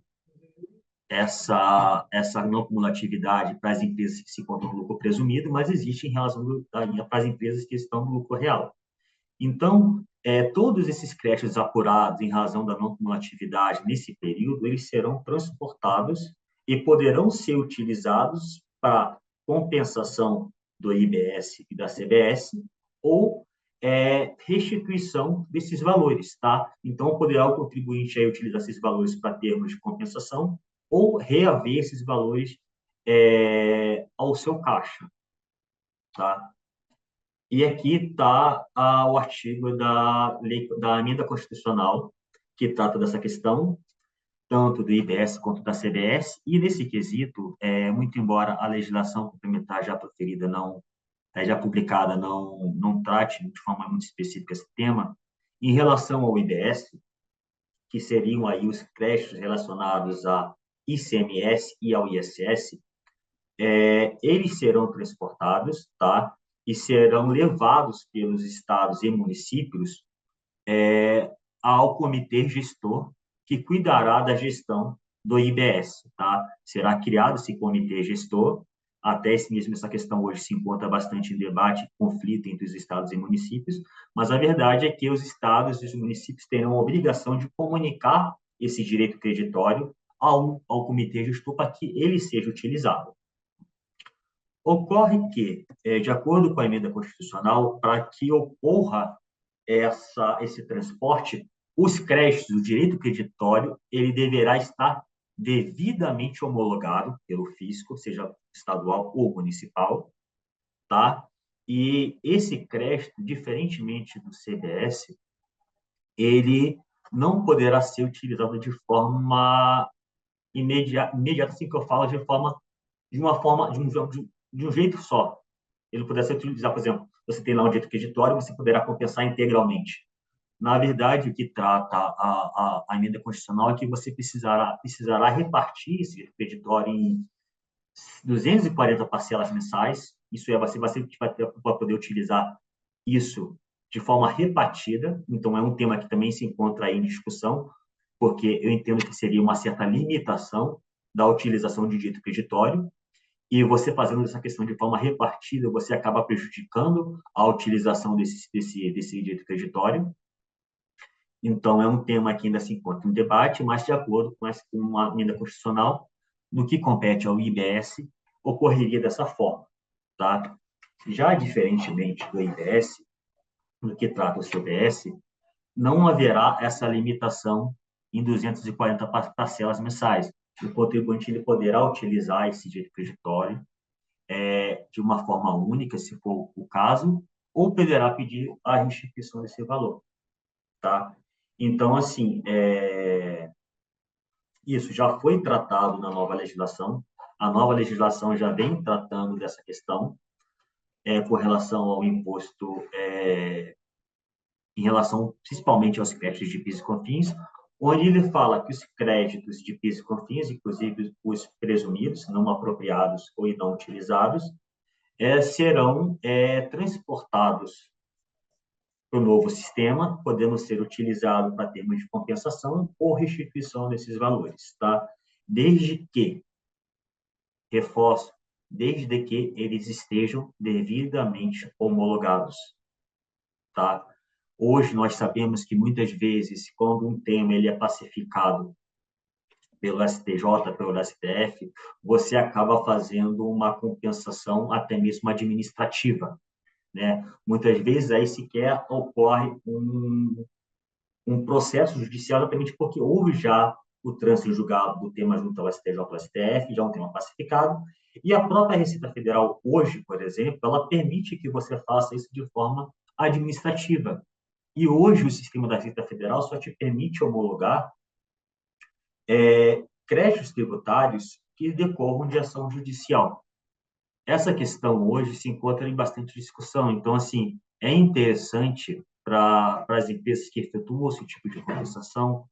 essa não cumulatividade para as empresas que se encontram no lucro presumido, mas existe em relação para as empresas que estão no lucro real. Então, todos esses créditos apurados em razão da não cumulatividade nesse período, eles serão transportados e poderão ser utilizados para compensação do IBS e da CBS ou restituição desses valores, tá? Então, poderá o contribuinte aí utilizar esses valores para termos de compensação ou reaver esses valores ao seu caixa, tá? E aqui está o artigo da emenda constitucional que trata dessa questão, tanto do IBS quanto da CBS, e nesse quesito, muito embora a legislação complementar já proferida, já publicada, não trate de forma muito específica esse tema, em relação ao IBS, que seriam aí os créditos relacionados a ICMS e ao ISS, eles serão transportados, tá? E serão levados pelos estados e municípios ao comitê gestor que cuidará da gestão do IBS, tá? Será criado esse comitê gestor, até mesmo essa questão hoje se encontra bastante em debate, conflito entre os estados e municípios, mas a verdade é que os estados e os municípios terão a obrigação de comunicar esse direito creditório ao comitê gestor para que ele seja utilizado. Ocorre que, de acordo com a emenda constitucional, para que ocorra esse transporte, os créditos, o direito creditório, ele deverá estar devidamente homologado pelo fisco, seja estadual ou municipal, tá? E esse crédito, diferentemente do CBS, ele não poderá ser utilizado de forma imediata, assim que eu falo, de um jeito só. Ele poderá ser utilizado, por exemplo, você tem lá um direito creditório, você poderá compensar integralmente. Na verdade, o que trata a emenda constitucional é que você precisará repartir esse direito creditório em 240 parcelas mensais. Isso você vai poder utilizar isso de forma repartida. Então, é um tema que também se encontra aí em discussão, porque eu entendo que seria uma certa limitação da utilização de direito creditório, e você fazendo essa questão de forma repartida, você acaba prejudicando a utilização desse direito creditório. Então, é um tema que ainda se encontra em debate, mas de acordo com uma emenda constitucional, no que compete ao IBS, ocorreria dessa forma, tá? Já diferentemente do IBS, no que trata o CBS, não haverá essa limitação em 240 parcelas mensais. O contribuinte ele poderá utilizar esse direito creditório de uma forma única, se for o caso, ou poderá pedir a restituição desse valor, tá? Então, assim, isso já foi tratado na nova legislação. A nova legislação já vem tratando dessa questão com relação ao imposto, em relação principalmente aos créditos de PIS e COFINS, onde ele fala que os créditos de PIS e COFINS, inclusive os presumidos, não apropriados ou não utilizados, serão transportados para o novo sistema, podendo ser utilizado para termos de compensação ou restituição desses valores, tá? Desde que, reforço, desde que eles estejam devidamente homologados, tá? Hoje nós sabemos que muitas vezes, quando um tema ele é pacificado pelo STJ, pelo STF, você acaba fazendo uma compensação até mesmo administrativa, né? Muitas vezes aí sequer ocorre um processo judicial exatamente porque houve já o trânsito julgado do tema junto ao STJ ou STF, já é um tema pacificado, e a própria Receita Federal hoje, por exemplo, ela permite que você faça isso de forma administrativa. E hoje o sistema da Receita Federal só te permite homologar créditos tributários que decorram de ação judicial. Essa questão hoje se encontra em bastante discussão. Então, assim, é interessante para as empresas que efetuam esse tipo de compensação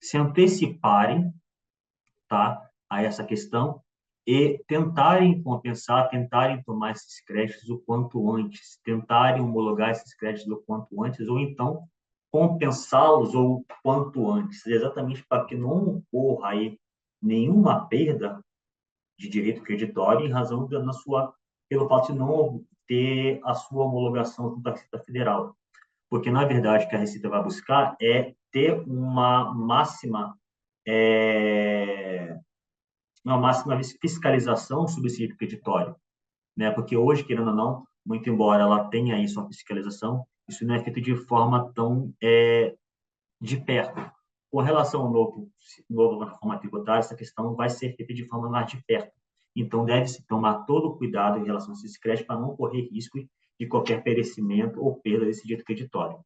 se anteciparem, tá, a essa questão e tentarem compensar, tentarem tomar esses créditos o quanto antes, tentarem homologar esses créditos o quanto antes, ou então compensá-los o quanto antes, exatamente para que não ocorra aí nenhuma perda de direito creditório em razão pelo fato de não ter a sua homologação junto à Receita Federal. Porque, na verdade, o que a Receita vai buscar é ter uma máxima fiscalização sobre esse direito creditório, né? Porque hoje, querendo ou não, muito embora ela tenha isso, a fiscalização, isso não é feito de forma tão de perto. Com relação ao novo reforma tributária, essa questão vai ser feita de forma mais de perto. Então, deve-se tomar todo o cuidado em relação a esses créditos para não correr risco de qualquer perecimento ou perda desse direito creditório.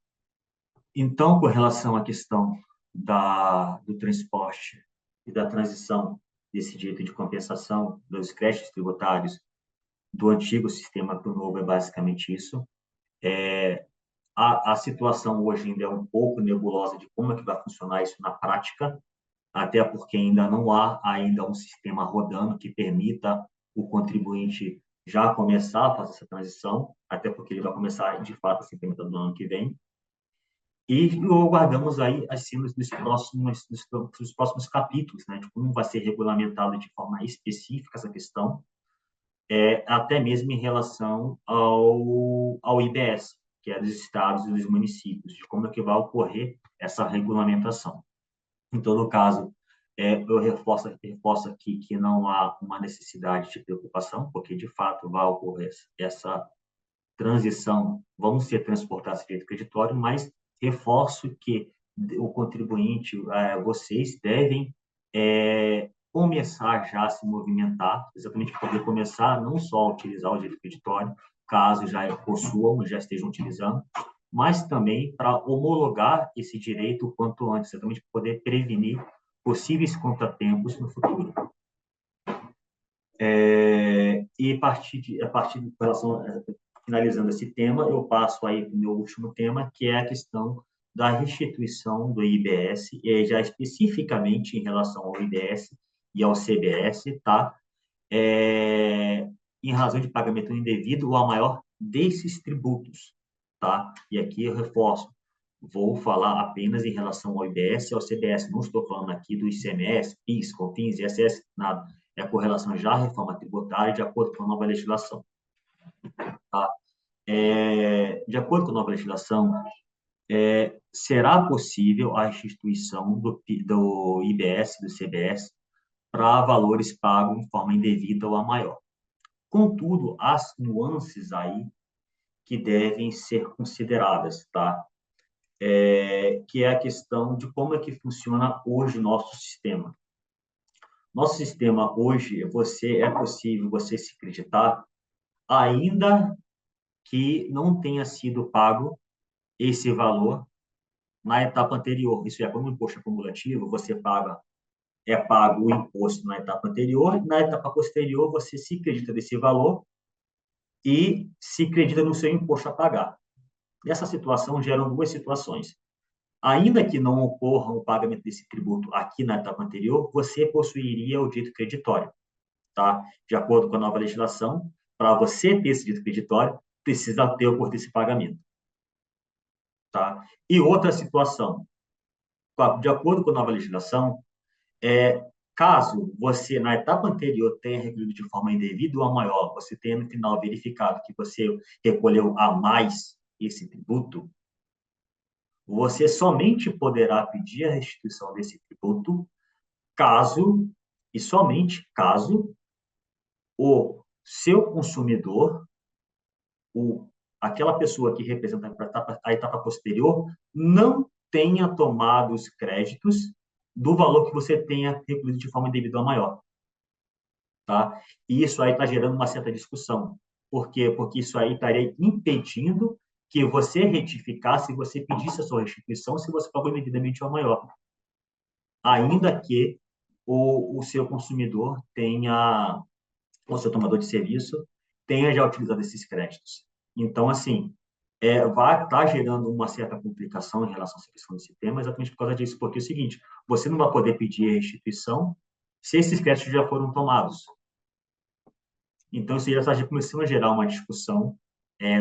Então, com relação à questão do transporte e da transição desse direito de compensação dos créditos tributários do antigo sistema para o novo, é basicamente isso. A situação hoje ainda é um pouco nebulosa de como é que vai funcionar isso na prática, até porque ainda não há um sistema rodando que permita o contribuinte já começar a fazer essa transição, até porque ele vai começar, de fato, a ser implementado no ano que vem. E aguardamos aí as cenas nos próximos capítulos, né, de como vai ser regulamentado de forma específica essa questão, até mesmo em relação ao IBS, que é dos estados e dos municípios, de como é que vai ocorrer essa regulamentação. Em todo caso, eu reforço aqui que não há uma necessidade de preocupação, porque, de fato, vai ocorrer essa transição, vão ser transportados esse direito creditório, mas reforço que o contribuinte, vocês devem começar já a se movimentar, exatamente para poder começar não só a utilizar o direito creditório, caso já possuam, já estejam utilizando, mas também para homologar esse direito o quanto antes, exatamente para poder prevenir possíveis contratempos no futuro. E a partir de relação finalizando esse tema, eu passo aí para o meu último tema, que é a questão da restituição do IBS, e já especificamente em relação ao IBS e ao CBS, tá? Em razão de pagamento indevido ou a maior desses tributos, tá? E aqui eu reforço, vou falar apenas em relação ao IBS e ao CBS, não estou falando aqui do ICMS, PIS, COFINS, ISS, nada. É com relação já à reforma tributária, de acordo com a nova legislação. Tá? De acordo com a nova legislação, será possível a restituição do IBS, do CBS, para valores pagos de forma indevida ou a maior. Contudo, há nuances aí que devem ser consideradas, tá? Que é a questão de como é que funciona hoje o nosso sistema. Nosso sistema hoje, é possível você se acreditar, ainda que não tenha sido pago esse valor na etapa anterior. Isso é, como imposto acumulativo, é pago o imposto na etapa anterior, na etapa posterior você se acredita desse valor e se acredita no seu imposto a pagar. Nessa situação, geram duas situações. Ainda que não ocorra o pagamento desse tributo aqui na etapa anterior, você possuiria o dito creditório, tá? De acordo com a nova legislação, para você ter esse dito creditório, precisa ter o desse pagamento, tá? E outra situação, de acordo com a nova legislação, caso você, na etapa anterior, tenha recolhido de forma indevida ou a maior, você tenha no final verificado que você recolheu a mais esse tributo, você somente poderá pedir a restituição desse tributo caso, e somente caso, o seu consumidor, aquela pessoa que representa a etapa posterior, não tenha tomado os créditos do valor que você tenha recolhido de forma indevida ou maior. Tá? E isso aí está gerando uma certa discussão. Por quê? Porque isso aí estaria impedindo que você retificasse, você pedisse a sua restituição se você pagou indevidamente ou maior. Ainda que o seu consumidor tenha, o seu tomador de serviço, tenha já utilizado esses créditos. Então, assim, vai estar gerando uma certa complicação em relação a essa questão desse tema, exatamente por causa disso, porque é o seguinte, você não vai poder pedir restituição se esses créditos já foram tomados. Então, isso já está começando a gerar uma discussão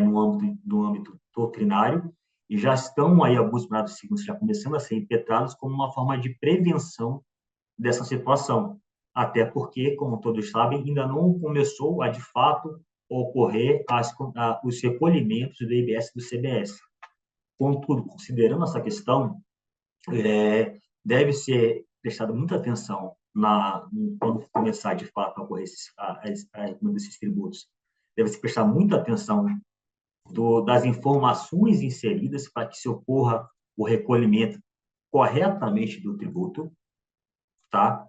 no âmbito doutrinário, e já estão aí alguns braços já começando a ser impetrados como uma forma de prevenção dessa situação, até porque, como todos sabem, ainda não começou a, de fato, ocorrer os recolhimentos do IBS e do CBS. Contudo, considerando essa questão, deve ser prestada muita atenção quando começar, de fato, a ocorrer esses tributos. Deve se prestar muita atenção das informações inseridas para que se ocorra o recolhimento corretamente do tributo, tá?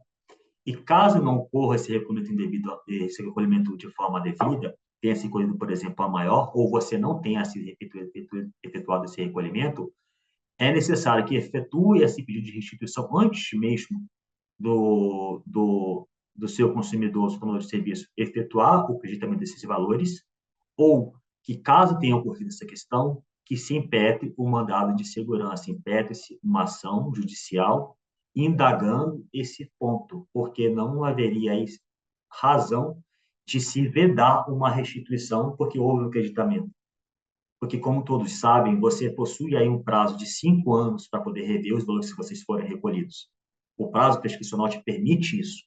E caso não ocorra esse recolhimento indevido, esse recolhimento de forma devida, tenha se recolhido, por exemplo, a maior, ou você não tenha sido efetuado esse recolhimento, é necessário que efetue esse pedido de restituição antes mesmo do seu consumidor, seu tomador de serviço, efetuar o creditamento desses valores, ou que, caso tenha ocorrido essa questão, que se impete o mandado de segurança, impete-se uma ação judicial indagando esse ponto, porque não haveria razão de se vedar uma restituição porque houve o creditamento. Porque, como todos sabem, você possui aí um prazo de 5 anos para poder rever os valores que vocês forem recolhidos. O prazo prescricional te permite isso,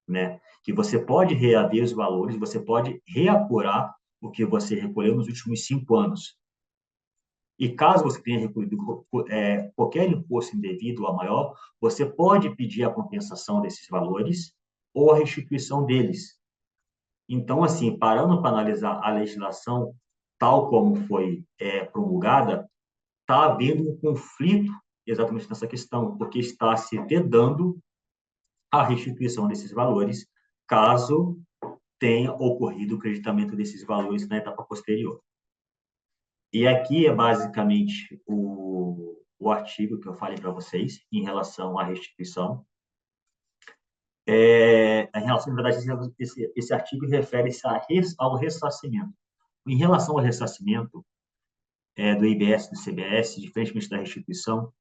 né? Que você pode reaver os valores, você pode reapurar o que você recolheu nos últimos 5 anos. E caso você tenha recolhido qualquer imposto indevido ou maior, você pode pedir a compensação desses valores ou a restituição deles. Então, assim, parando para analisar a legislação tal como foi promulgada, está havendo um conflito exatamente nessa questão, porque está se vedando a restituição desses valores, caso tenha ocorrido o creditamento desses valores na etapa posterior. E aqui é basicamente o artigo que eu falei para vocês em relação à restituição. Em relação, na verdade, esse artigo refere-se ao ressarcimento. Em relação ao ressarcimento do IBS e do CBS, diferentemente da restituição,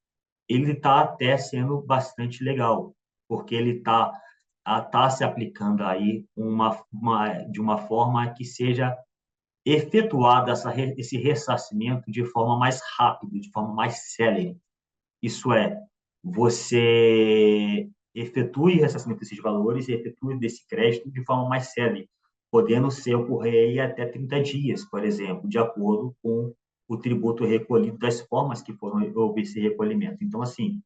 ele está até sendo bastante legal, porque ele está se aplicando aí de uma forma que seja efetuado esse ressarcimento de forma mais rápida, de forma mais célere. Isso é, você efetue o ressarcimento desses valores e efetue desse crédito de forma mais célere, podendo ocorrer aí até 30 dias, por exemplo, de acordo com o tributo recolhido das formas que foram houve esse recolhimento. Então, assim,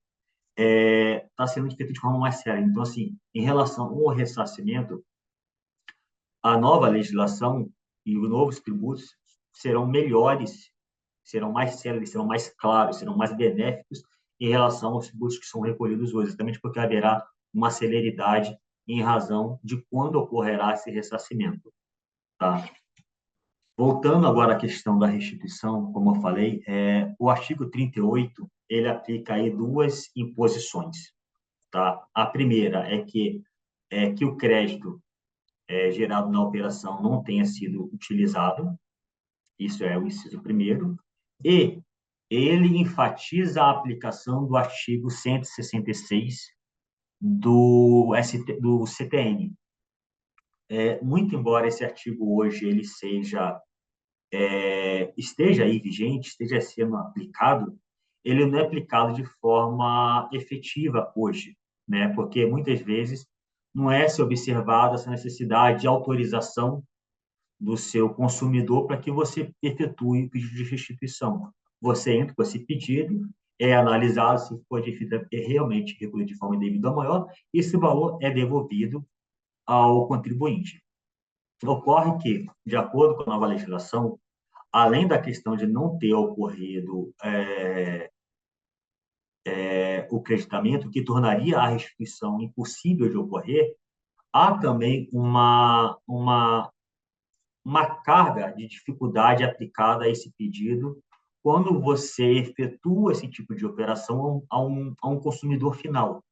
está sendo feito de forma mais séria. Então, assim, em relação ao ressarcimento, a nova legislação e os novos tributos serão melhores, serão mais céleres, serão mais claros, serão mais benéficos em relação aos tributos que são recolhidos hoje, exatamente porque haverá uma celeridade em razão de quando ocorrerá esse ressarcimento. Tá? Voltando agora à questão da restituição, como eu falei, o artigo 38, ele aplica aí duas imposições. Tá? A primeira é que o crédito gerado na operação não tenha sido utilizado, isso é o inciso primeiro, e ele enfatiza a aplicação do artigo 166 do CTN. Muito embora esse artigo hoje ele esteja aí vigente, esteja sendo aplicado, ele não é aplicado de forma efetiva hoje, né? Porque muitas vezes não é se observada essa necessidade de autorização do seu consumidor para que você efetue o pedido de restituição. Você entra com esse pedido, é analisado se foi realmente recolhido de forma indevida ou maior, e esse valor é devolvido ao contribuinte. Ocorre que, de acordo com a nova legislação, além da questão de não ter ocorrido o creditamento, que tornaria a restituição impossível de ocorrer, há também uma carga de dificuldade aplicada a esse pedido quando você efetua esse tipo de operação a um consumidor final.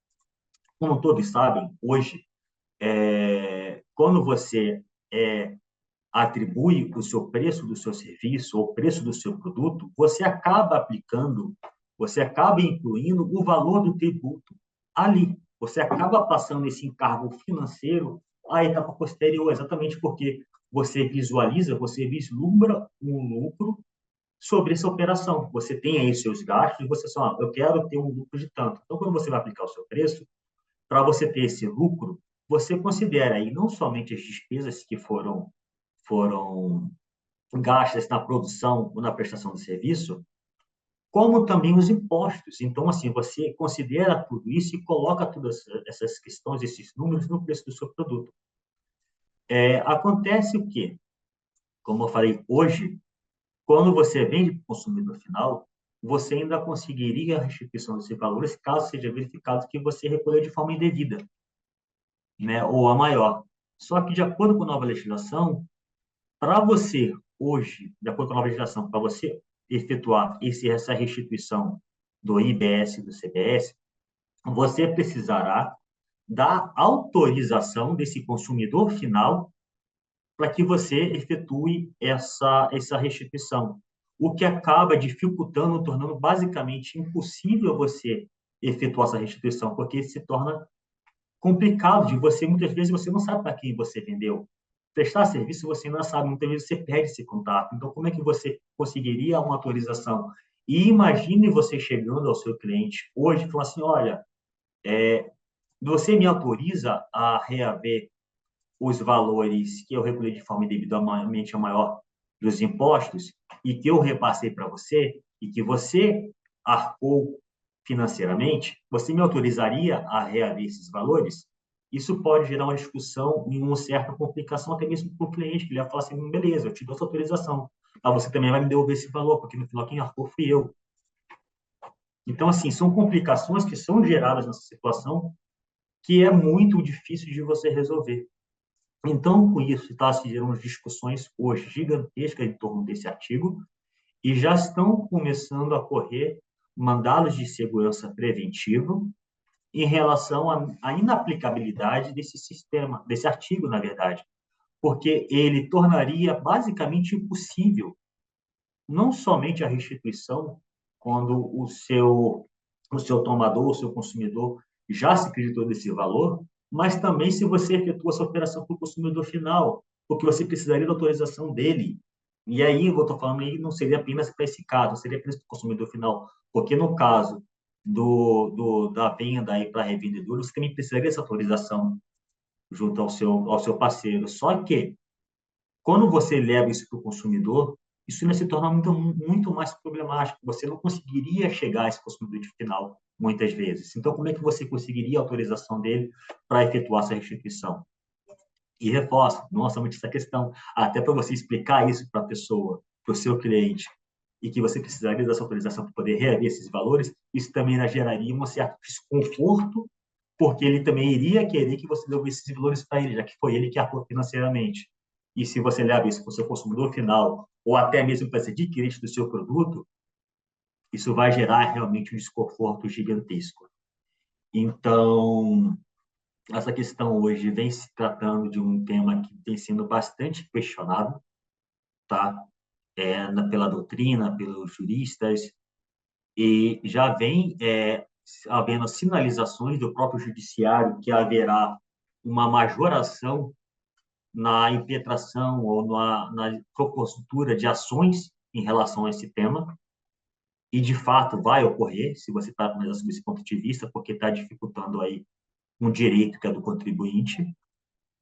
Como todos sabem, hoje, quando você atribui o seu preço do seu serviço ou o preço do seu produto, você acaba incluindo o valor do tributo ali. Você acaba passando esse encargo financeiro à etapa posterior, exatamente porque você vislumbra um lucro sobre essa operação. Você tem aí seus gastos e você só, eu quero ter um lucro de tanto. Então, quando você vai aplicar o seu preço, para você ter esse lucro, você considera aí não somente as despesas que foram gastas na produção ou na prestação de serviço, como também os impostos. Então, assim, você considera tudo isso e coloca todas essas questões, esses números no preço do seu produto. Acontece o quê? Como eu falei, hoje, quando você vende para o consumidor final, você ainda conseguiria a restituição desses valores caso seja verificado que você recolheu de forma indevida, né, ou a maior. Só que, de acordo com a nova legislação, para você, hoje, de acordo com a nova legislação, para você efetuar essa restituição do IBS e do CBS, você precisará da autorização desse consumidor final para que você efetue essa restituição, o que acaba dificultando, tornando basicamente impossível você efetuar essa restituição, porque se torna complicado de você, muitas vezes você não sabe para quem você vendeu. Prestar serviço você não sabe, muitas vezes você perde esse contato. Então, como é que você conseguiria uma autorização? E imagine você chegando ao seu cliente hoje e falando assim, olha, você me autoriza a reaver os valores que eu recolhi de forma indevidamente maior dos impostos e que eu repassei para você e que você arcou financeiramente, você me autorizaria a reaver esses valores? Isso pode gerar uma discussão e uma certa complicação até mesmo para o cliente, que ele vai falar assim, beleza, eu te dou essa autorização, mas você também vai me devolver esse valor, porque no final quem arcou fui eu. Então, assim, são complicações que são geradas nessa situação que é muito difícil de você resolver. Então, com isso, está se gerando discussões hoje gigantescas em torno desse artigo e já estão começando a correr mandados de segurança preventiva em relação à inaplicabilidade desse sistema, desse artigo, na verdade, porque ele tornaria basicamente impossível não somente a restituição quando o seu tomador, o seu consumidor já se acreditou desse valor, mas também se você efetua essa operação para o consumidor final, porque você precisaria da autorização dele. E aí, eu estou falando aí, não seria apenas para esse caso, seria apenas para o consumidor final, porque no caso da venda aí para revendedor, você também precisaria dessa autorização junto ao seu parceiro. Só que, quando você leva isso para o consumidor, isso ainda se torna muito, muito mais problemático. Você não conseguiria chegar a esse consumidor final, muitas vezes. Então, como é que você conseguiria a autorização dele para efetuar essa restituição? E reforço, não somente essa questão, até para você explicar isso para a pessoa, para o seu cliente, e que você precisaria dessa autorização para poder reaver esses valores, isso também geraria um certo desconforto, porque ele também iria querer que você devolvesse esses valores para ele, já que foi ele que arcou financeiramente. E se você leva isso para o seu consumidor final, ou até mesmo para esse adquirente do seu produto, isso vai gerar realmente um desconforto gigantesco. Então, essa questão hoje vem se tratando de um tema que tem sido bastante questionado, tá? Pela doutrina, pelos juristas, e já vem havendo sinalizações do próprio judiciário que haverá uma majoração na impetração ou na propositura de ações em relação a esse tema, e de fato vai ocorrer, se você está analisando esse ponto de vista, porque está dificultando aí um direito que é do contribuinte.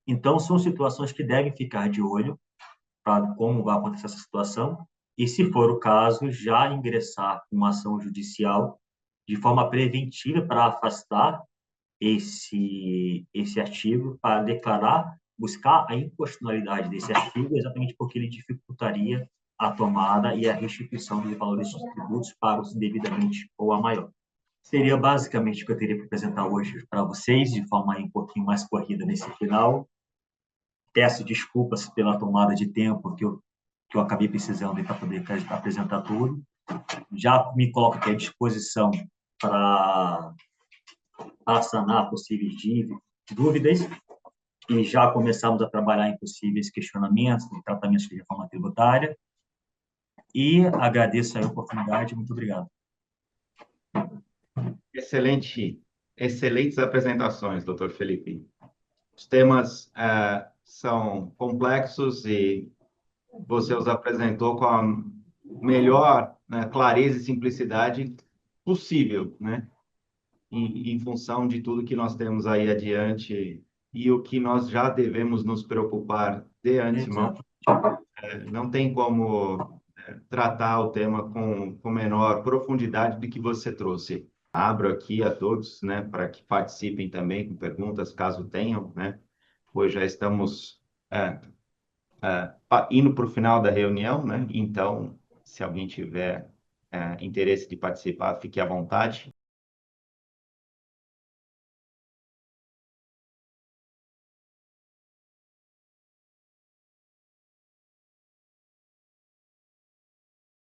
Então, são situações que devem ficar de olho para como vai acontecer essa situação, e, se for o caso, já ingressar com uma ação judicial de forma preventiva para afastar esse artigo, para declarar, buscar a inconstitucionalidade desse artigo, exatamente porque ele dificultaria a tomada e a restituição dos valores dos tributos pagos indevidamente ou a maior. Seria basicamente o que eu teria para apresentar hoje para vocês, de forma um pouquinho mais corrida nesse final. Peço desculpas pela tomada de tempo que eu acabei precisando para poder apresentar tudo. Já me coloco aqui à disposição para sanar possíveis dúvidas e já começamos a trabalhar em possíveis questionamentos e tratamentos de reforma tributária. E agradeço a oportunidade. Muito obrigado. Excelentes apresentações, doutor Felipe. Os temas são complexos e você os apresentou com a melhor, né, clareza e simplicidade possível, né? Em função de tudo que nós temos aí adiante e o que nós já devemos nos preocupar de antemão. Exato. Não tem como tratar o tema com menor profundidade do que você trouxe. Abro aqui a todos, né, para que participem também com perguntas, caso tenham, né, pois já estamos indo para o final da reunião, né, então, se alguém tiver interesse de participar, fique à vontade.